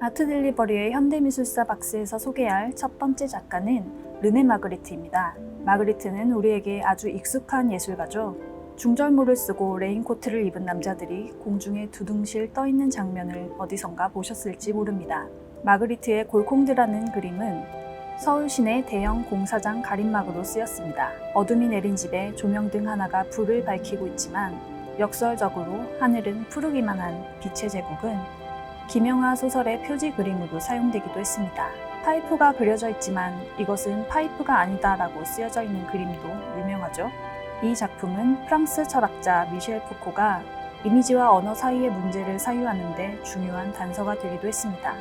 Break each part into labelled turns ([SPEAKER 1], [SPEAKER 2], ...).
[SPEAKER 1] 아트 딜리버리의 현대미술사 박스에서 소개할 첫 번째 작가는 르네 마그리트입니다. 마그리트는 우리에게 아주 익숙한 예술가죠. 중절모를 쓰고 레인코트를 입은 남자들이 공중에 두둥실 떠있는 장면을 어디선가 보셨을지 모릅니다. 마그리트의 골콩드라는 그림은 서울 시내 대형 공사장 가림막으로 쓰였습니다. 어둠이 내린 집에 조명등 하나가 불을 밝히고 있지만 역설적으로 하늘은 푸르기만 한 빛의 제국은 김영하 소설의 표지 그림으로 사용되기도 했습니다. 파이프가 그려져 있지만 이것은 파이프가 아니다라고 쓰여져 있는 그림도 유명하죠. 이 작품은 프랑스 철학자 미셸 푸코가 이미지와 언어 사이의 문제를 사유하는 데 중요한 단서가 되기도 했습니다.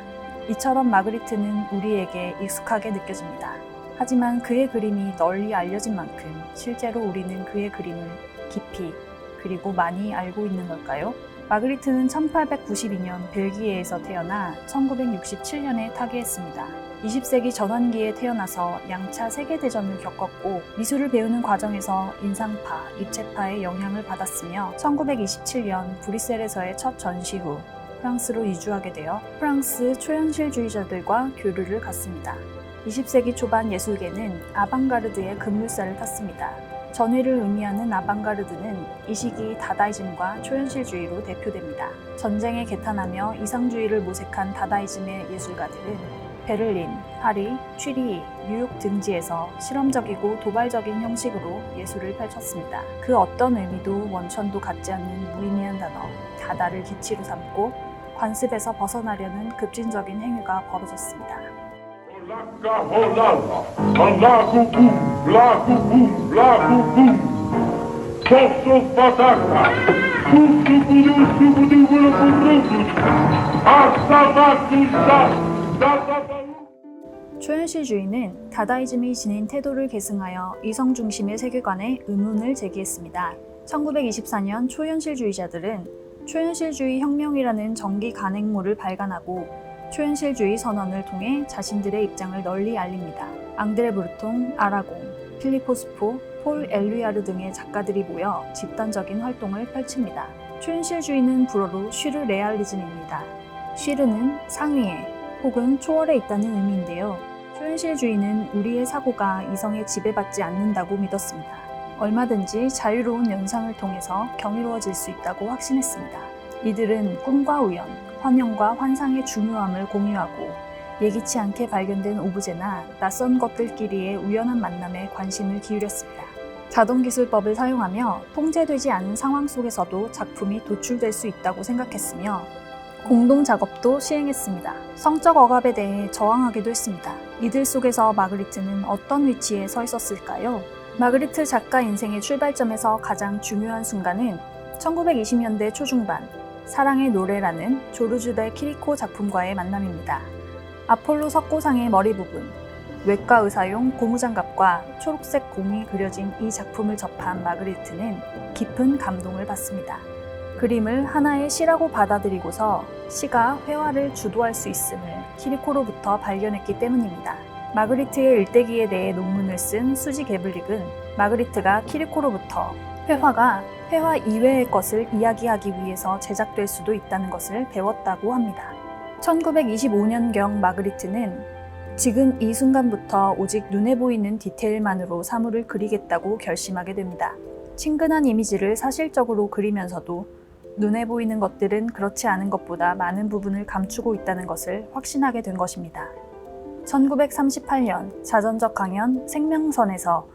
[SPEAKER 1] 이처럼 마그리트는 우리에게 익숙하게 느껴집니다. 하지만 그의 그림이 널리 알려진 만큼 실제로 우리는 그의 그림을 깊이 그리고 많이 알고 있는 걸까요? 마그리트는 1892년 벨기에에서 태어나 1967년에 타계했습니다. 20세기 전환기에 태어나서 양차 세계대전을 겪었고 미술을 배우는 과정에서 인상파, 입체파의 영향을 받았으며 1927년 브뤼셀에서의 첫 전시 후 프랑스로 이주하게 되어 프랑스 초현실주의자들과 교류를 갖습니다. 20세기 초반 예술계는 아방가르드의 급물살을 탔습니다. 전위를 의미하는 아방가르드는 이 시기 다다이즘과 초현실주의로 대표됩니다. 전쟁에 개탄하며 이상주의를 모색한 다다이즘의 예술가들은 베를린, 파리, 취리, 뉴욕 등지에서 실험적이고 도발적인 형식으로 예술을 펼쳤습니다. 그 어떤 의미도 원천도 갖지 않는 무의미한 단어 다다를 기치로 삼고 관습에서 벗어나려는 급진적인 행위가 벌어졌습니다. 초현실주의는 다다이즘이 지닌 태도를 계승하여 이성 중심의 세계관에 의문을 제기했습니다. 1924년 초현실주의자들은 초현실주의 혁명이라는 정기 간행물을 발간하고 초현실주의 선언을 통해 자신들의 입장을 널리 알립니다. 앙드레 브루통, 아라공, 필리포 스포, 폴 엘루야르 등의 작가들이 모여 집단적인 활동을 펼칩니다. 초현실주의는 불어로 슈르 레알리즘입니다. 슈르는 상위에 혹은 초월에 있다는 의미인데요. 초현실주의는 우리의 사고가 이성에 지배받지 않는다고 믿었습니다. 얼마든지 자유로운 연상을 통해서 경이로워질 수 있다고 확신했습니다. 이들은 꿈과 우연, 환영과 환상의 중요함을 공유하고 예기치 않게 발견된 오브제나 낯선 것들끼리의 우연한 만남에 관심을 기울였습니다. 자동기술법을 사용하며 통제되지 않은 상황 속에서도 작품이 도출될 수 있다고 생각했으며 공동작업도 시행했습니다. 성적 억압에 대해 저항하기도 했습니다. 이들 속에서 마그리트는 어떤 위치에 서 있었을까요? 마그리트 작가 인생의 출발점에서 가장 중요한 순간은 1920년대 초중반 사랑의 노래라는 조르주 데 키리코 작품과의 만남입니다. 아폴로 석고상의 머리 부분, 외과 의사용 고무장갑과 초록색 공이 그려진 이 작품을 접한 마그리트는 깊은 감동을 받습니다. 그림을 하나의 시라고 받아들이고서 시가 회화를 주도할 수 있음을 키리코로부터 발견했기 때문입니다. 마그리트의 일대기에 대해 논문을 쓴 수지 게블릭은 마그리트가 키리코로부터 회화가 회화 이외의 것을 이야기하기 위해서 제작될 수도 있다는 것을 배웠다고 합니다. 1925년경 마그리트는 지금 이 순간부터 오직 눈에 보이는 디테일만으로 사물을 그리겠다고 결심하게 됩니다. 친근한 이미지를 사실적으로 그리면서도 눈에 보이는 것들은 그렇지 않은 것보다 많은 부분을 감추고 있다는 것을 확신하게 된 것입니다. 1938년 자전적 강연 생명선에서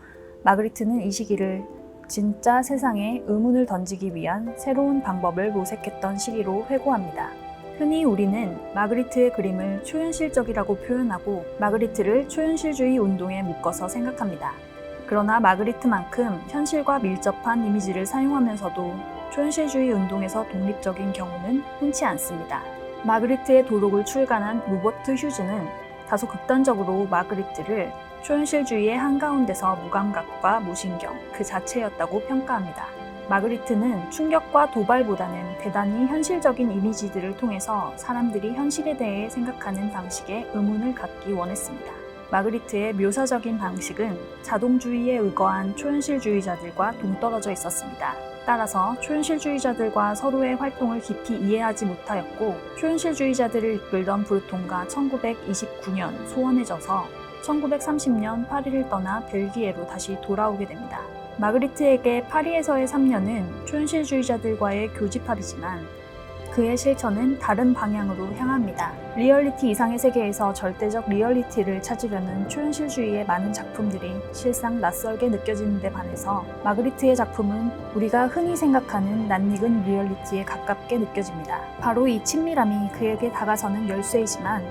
[SPEAKER 1] 마그리트는 이 시기를 진짜 세상에 의문을 던지기 위한 새로운 방법을 모색했던 시기로 회고합니다. 흔히 우리는 마그리트의 그림을 초현실적이라고 표현하고 마그리트를 초현실주의 운동에 묶어서 생각합니다. 그러나 마그리트만큼 현실과 밀접한 이미지를 사용하면서도 초현실주의 운동에서 독립적인 경우는 흔치 않습니다. 마그리트의 도록을 출간한 로버트 휴즈는 다소 극단적으로 마그리트를 초현실주의의 한가운데서 무감각과 무신경 그 자체였다고 평가합니다. 마그리트는 충격과 도발보다는 대단히 현실적인 이미지들을 통해서 사람들이 현실에 대해 생각하는 방식에 의문을 갖기 원했습니다. 마그리트의 묘사적인 방식은 자동주의에 의거한 초현실주의자들과 동떨어져 있었습니다. 따라서 초현실주의자들과 서로의 활동을 깊이 이해하지 못하였고 초현실주의자들을 이끌던 브루톤과 1929년 소원해져서 1930년 파리를 떠나 벨기에로 다시 돌아오게 됩니다. 마그리트에게 파리에서의 3년은 초현실주의자들과의 교집합이지만 그의 실천은 다른 방향으로 향합니다. 리얼리티 이상의 세계에서 절대적 리얼리티를 찾으려는 초현실주의의 많은 작품들이 실상 낯설게 느껴지는 데 반해서 마그리트의 작품은 우리가 흔히 생각하는 낯익은 리얼리티에 가깝게 느껴집니다. 바로 이 친밀함이 그에게 다가서는 열쇠이지만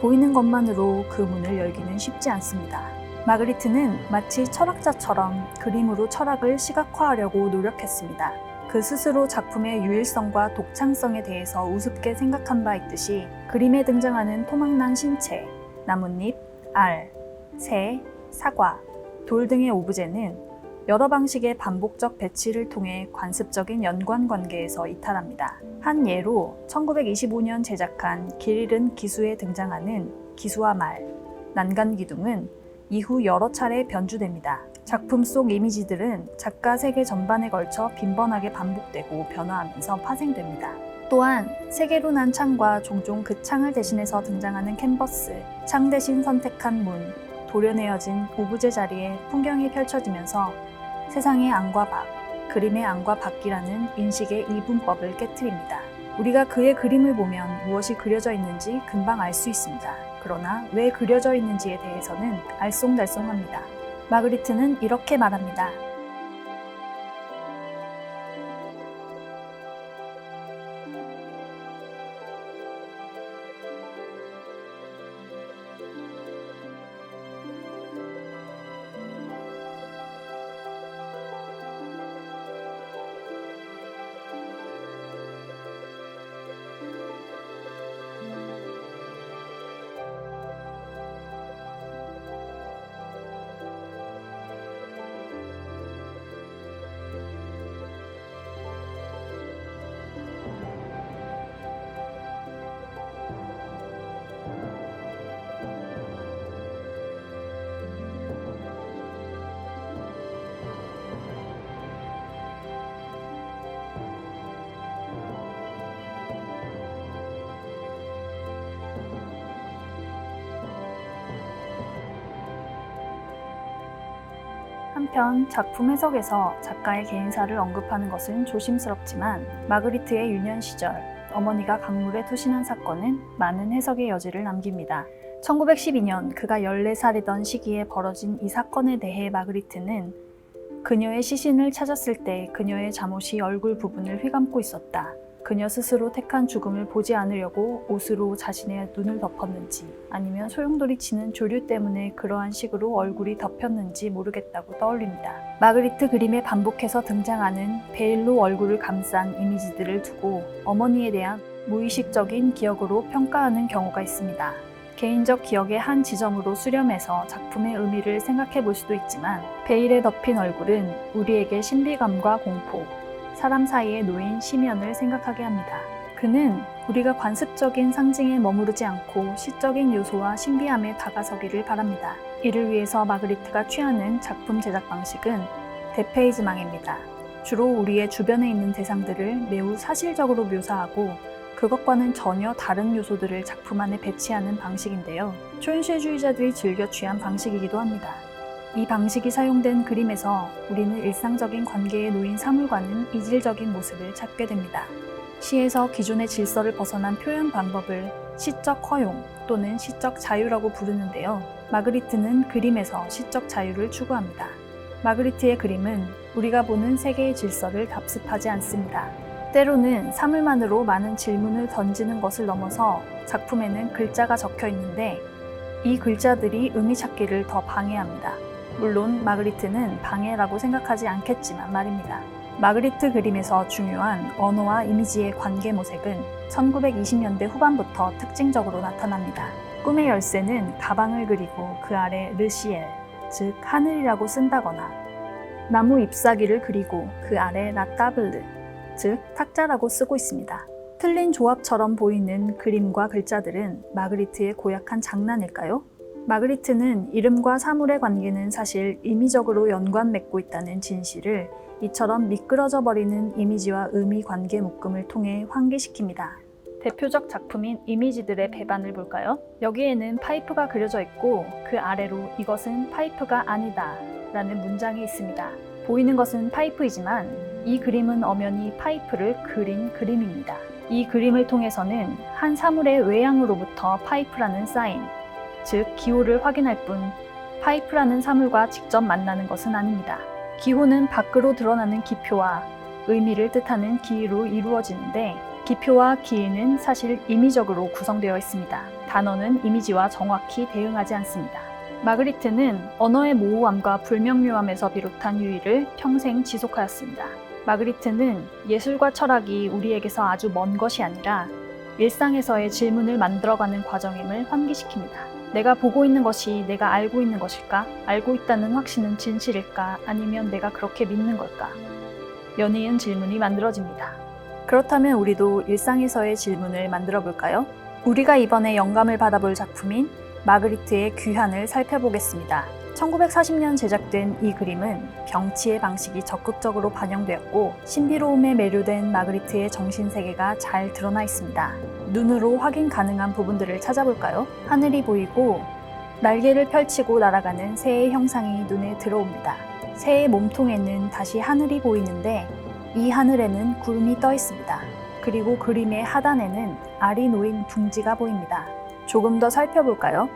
[SPEAKER 1] 보이는 것만으로 그 문을 열기는 쉽지 않습니다. 마그리트는 마치 철학자처럼 그림으로 철학을 시각화하려고 노력했습니다. 그 스스로 작품의 유일성과 독창성에 대해서 우습게 생각한 바 있듯이 그림에 등장하는 토막난 신체, 나뭇잎, 알, 새, 사과, 돌 등의 오브제는 여러 방식의 반복적 배치를 통해 관습적인 연관관계에서 이탈합니다. 한 예로 1925년 제작한 길 잃은 기수에 등장하는 기수와 말, 난간기둥은 이후 여러 차례 변주됩니다. 작품 속 이미지들은 작가 세계 전반에 걸쳐 빈번하게 반복되고 변화하면서 파생됩니다. 또한 세계로 난 창과 종종 그 창을 대신해서 등장하는 캔버스, 창 대신 선택한 문, 도려내어진 오브제 자리에 풍경이 펼쳐지면서 세상의 안과 밖, 그림의 안과 밖이라는 인식의 이분법을 깨트립니다. 우리가 그의 그림을 보면 무엇이 그려져 있는지 금방 알 수 있습니다. 그러나 왜 그려져 있는지에 대해서는 알쏭달쏭합니다. 마그리트는 이렇게 말합니다. 한편 작품 해석에서 작가의 개인사를 언급하는 것은 조심스럽지만 마그리트의 유년 시절 어머니가 강물에 투신한 사건은 많은 해석의 여지를 남깁니다. 1912년 그가 14살이던 시기에 벌어진 이 사건에 대해 마그리트는 그녀의 시신을 찾았을 때 그녀의 잠옷이 얼굴 부분을 휘감고 있었다. 그녀 스스로 택한 죽음을 보지 않으려고 옷으로 자신의 눈을 덮었는지 아니면 소용돌이 치는 조류 때문에 그러한 식으로 얼굴이 덮였는지 모르겠다고 떠올립니다. 마그리트 그림에 반복해서 등장하는 베일로 얼굴을 감싼 이미지들을 두고 어머니에 대한 무의식적인 기억으로 평가하는 경우가 있습니다. 개인적 기억의 한 지점으로 수렴해서 작품의 의미를 생각해 볼 수도 있지만 베일에 덮인 얼굴은 우리에게 신비감과 공포, 사람 사이에 놓인 심연을 생각하게 합니다. 그는 우리가 관습적인 상징에 머무르지 않고 시적인 요소와 신비함에 다가서기를 바랍니다. 이를 위해서 마그리트가 취하는 작품 제작 방식은 대페이지망입니다. 주로 우리의 주변에 있는 대상들을 매우 사실적으로 묘사하고 그것과는 전혀 다른 요소들을 작품 안에 배치하는 방식인데요. 초현실주의자들이 즐겨 취한 방식이기도 합니다. 이 방식이 사용된 그림에서 우리는 일상적인 관계에 놓인 사물과는 이질적인 모습을 찾게 됩니다. 시에서 기존의 질서를 벗어난 표현 방법을 시적 허용 또는 시적 자유라고 부르는데요. 마그리트는 그림에서 시적 자유를 추구합니다. 마그리트의 그림은 우리가 보는 세계의 질서를 답습하지 않습니다. 때로는 사물만으로 많은 질문을 던지는 것을 넘어서 작품에는 글자가 적혀 있는데 이 글자들이 의미 찾기를 더 방해합니다. 물론 마그리트는 방해라고 생각하지 않겠지만 말입니다. 마그리트 그림에서 중요한 언어와 이미지의 관계 모색은 1920년대 후반부터 특징적으로 나타납니다. 꿈의 열쇠는 가방을 그리고 그 아래 르시엘, 즉 하늘이라고 쓴다거나 나무 잎사귀를 그리고 그 아래 라따블르, 즉 탁자라고 쓰고 있습니다. 틀린 조합처럼 보이는 그림과 글자들은 마그리트의 고약한 장난일까요? 마그리트는 이름과 사물의 관계는 사실 임의적으로 연관 맺고 있다는 진실을 이처럼 미끄러져 버리는 이미지와 의미 관계 묶음을 통해 환기시킵니다. 대표적 작품인 이미지들의 배반을 볼까요? 여기에는 파이프가 그려져 있고 그 아래로 이것은 파이프가 아니다 라는 문장이 있습니다. 보이는 것은 파이프이지만 이 그림은 엄연히 파이프를 그린 그림입니다. 이 그림을 통해서는 한 사물의 외양으로부터 파이프라는 사인, 즉 기호를 확인할 뿐 파이프라는 사물과 직접 만나는 것은 아닙니다. 기호는 밖으로 드러나는 기표와 의미를 뜻하는 기의로 이루어지는데 기표와 기의는 사실 임의적으로 구성되어 있습니다. 단어는 이미지와 정확히 대응하지 않습니다. 마그리트는 언어의 모호함과 불명료함에서 비롯한 유의를 평생 지속하였습니다. 마그리트는 예술과 철학이 우리에게서 아주 먼 것이 아니라 일상에서의 질문을 만들어가는 과정임을 환기시킵니다. 내가 보고 있는 것이 내가 알고 있는 것일까? 알고 있다는 확신은 진실일까? 아니면 내가 그렇게 믿는 걸까? 연이은 질문이 만들어집니다. 그렇다면 우리도 일상에서의 질문을 만들어 볼까요? 우리가 이번에 영감을 받아볼 작품인 마그리트의 귀환을 살펴보겠습니다. 1940년 제작된 이 그림은 병치의 방식이 적극적으로 반영되었고 신비로움에 매료된 마그리트의 정신세계가 잘 드러나 있습니다. 눈으로 확인 가능한 부분들을 찾아볼까요? 하늘이 보이고 날개를 펼치고 날아가는 새의 형상이 눈에 들어옵니다. 새의 몸통에는 다시 하늘이 보이는데 이 하늘에는 구름이 떠 있습니다. 그리고 그림의 하단에는 알이 놓인 둥지가 보입니다. 조금 더 살펴볼까요?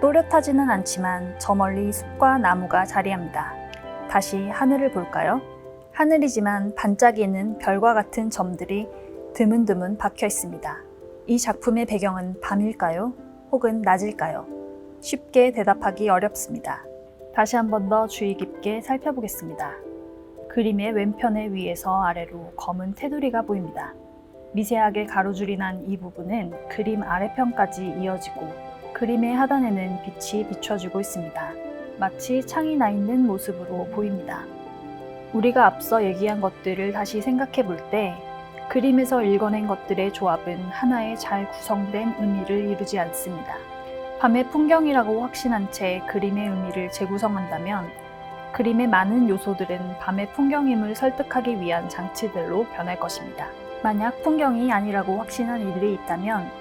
[SPEAKER 1] 또렷하지는 않지만 저 멀리 숲과 나무가 자리합니다. 다시 하늘을 볼까요? 하늘이지만 반짝이는 별과 같은 점들이 드문드문 박혀 있습니다. 이 작품의 배경은 밤일까요? 혹은 낮일까요? 쉽게 대답하기 어렵습니다. 다시 한 번 더 주의 깊게 살펴보겠습니다. 그림의 왼편의 위에서 아래로 검은 테두리가 보입니다. 미세하게 가로줄이 난 이 부분은 그림 아래편까지 이어지고 그림의 하단에는 빛이 비춰지고 있습니다. 마치 창이 나 있는 모습으로 보입니다. 우리가 앞서 얘기한 것들을 다시 생각해 볼 때 그림에서 읽어낸 것들의 조합은 하나의 잘 구성된 의미를 이루지 않습니다. 밤의 풍경이라고 확신한 채 그림의 의미를 재구성한다면 그림의 많은 요소들은 밤의 풍경임을 설득하기 위한 장치들로 변할 것입니다. 만약 풍경이 아니라고 확신한 이들이 있다면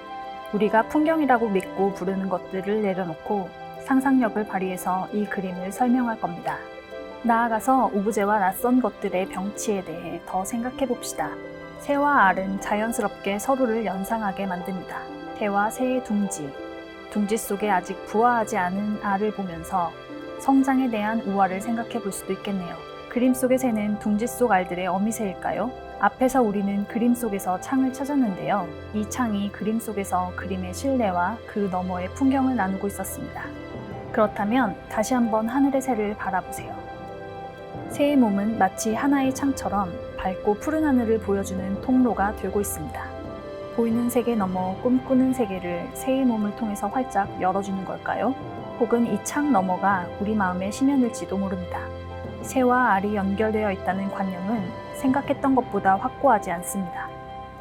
[SPEAKER 1] 우리가 풍경이라고 믿고 부르는 것들을 내려놓고 상상력을 발휘해서 이 그림을 설명할 겁니다. 나아가서 오브제와 낯선 것들의 병치에 대해 더 생각해 봅시다. 새와 알은 자연스럽게 서로를 연상하게 만듭니다. 새와 새의 둥지, 둥지 속에 아직 부화하지 않은 알을 보면서 성장에 대한 우화를 생각해 볼 수도 있겠네요. 그림 속의 새는 둥지 속 알들의 어미새일까요? 앞에서 우리는 그림 속에서 창을 찾았는데요. 이 창이 그림 속에서 그림의 실내와 그 너머의 풍경을 나누고 있었습니다. 그렇다면 다시 한번 하늘의 새를 바라보세요. 새의 몸은 마치 하나의 창처럼 밝고 푸른 하늘을 보여주는 통로가 되고 있습니다. 보이는 세계 너머 꿈꾸는 세계를 새의 몸을 통해서 활짝 열어주는 걸까요? 혹은 이 창 너머가 우리 마음의 심연일지도 모릅니다. 새와 알이 연결되어 있다는 관념은 생각했던 것보다 확고하지 않습니다.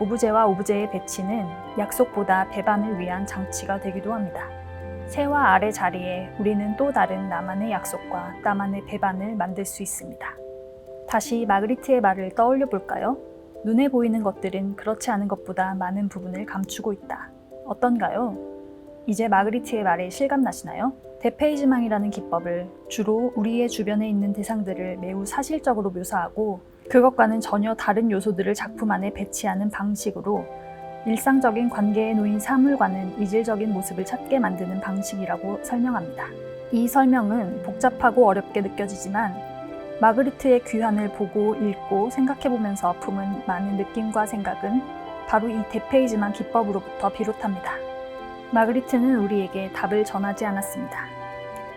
[SPEAKER 1] 오브제와 오브제의 배치는 약속보다 배반을 위한 장치가 되기도 합니다. 새와 알의 자리에 우리는 또 다른 나만의 약속과 나만의 배반을 만들 수 있습니다. 다시 마그리트의 말을 떠올려 볼까요? 눈에 보이는 것들은 그렇지 않은 것보다 많은 부분을 감추고 있다. 어떤가요? 이제 마그리트의 말에 실감나시나요? 대페이지망이라는 기법을 주로 우리의 주변에 있는 대상들을 매우 사실적으로 묘사하고 그것과는 전혀 다른 요소들을 작품 안에 배치하는 방식으로 일상적인 관계에 놓인 사물과는 이질적인 모습을 찾게 만드는 방식이라고 설명합니다. 이 설명은 복잡하고 어렵게 느껴지지만 마그리트의 귀환을 보고 읽고 생각해보면서 품은 많은 느낌과 생각은 바로 이 대페이지망 기법으로부터 비롯합니다. 마그리트는 우리에게 답을 전하지 않았습니다.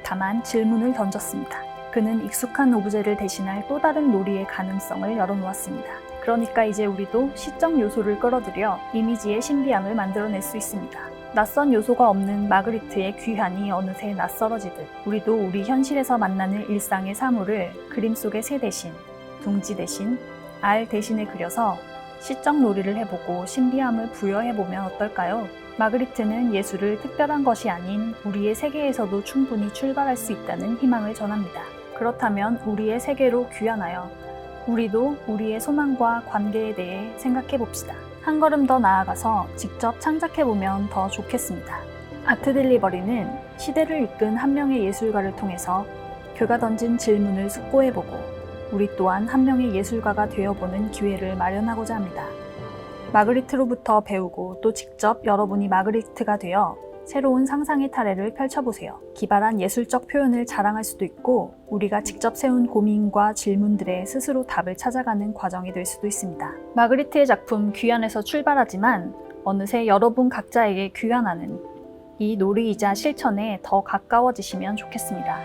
[SPEAKER 1] 다만 질문을 던졌습니다. 그는 익숙한 오브제를 대신할 또 다른 놀이의 가능성을 열어놓았습니다. 그러니까 이제 우리도 시적 요소를 끌어들여 이미지의 신비함을 만들어낼 수 있습니다. 낯선 요소가 없는 마그리트의 귀환이 어느새 낯설어지듯 우리도 우리 현실에서 만나는 일상의 사물을 그림 속의 새 대신, 둥지 대신, 알 대신에 그려서 시적 놀이를 해보고 신비함을 부여해보면 어떨까요? 마그리트는 예술을 특별한 것이 아닌 우리의 세계에서도 충분히 출발할 수 있다는 희망을 전합니다. 그렇다면 우리의 세계로 귀환하여 우리도 우리의 소망과 관계에 대해 생각해 봅시다. 한 걸음 더 나아가서 직접 창작해보면 더 좋겠습니다. 아트 딜리버리는 시대를 이끈 한 명의 예술가를 통해서 그가 던진 질문을 숙고해보고 우리 또한 한 명의 예술가가 되어보는 기회를 마련하고자 합니다. 마그리트로부터 배우고 또 직접 여러분이 마그리트가 되어 새로운 상상의 타래를 펼쳐보세요. 기발한 예술적 표현을 자랑할 수도 있고 우리가 직접 세운 고민과 질문들에 스스로 답을 찾아가는 과정이 될 수도 있습니다. 마그리트의 작품 귀환에서 출발하지만 어느새 여러분 각자에게 귀환하는 이 놀이이자 실천에 더 가까워지시면 좋겠습니다.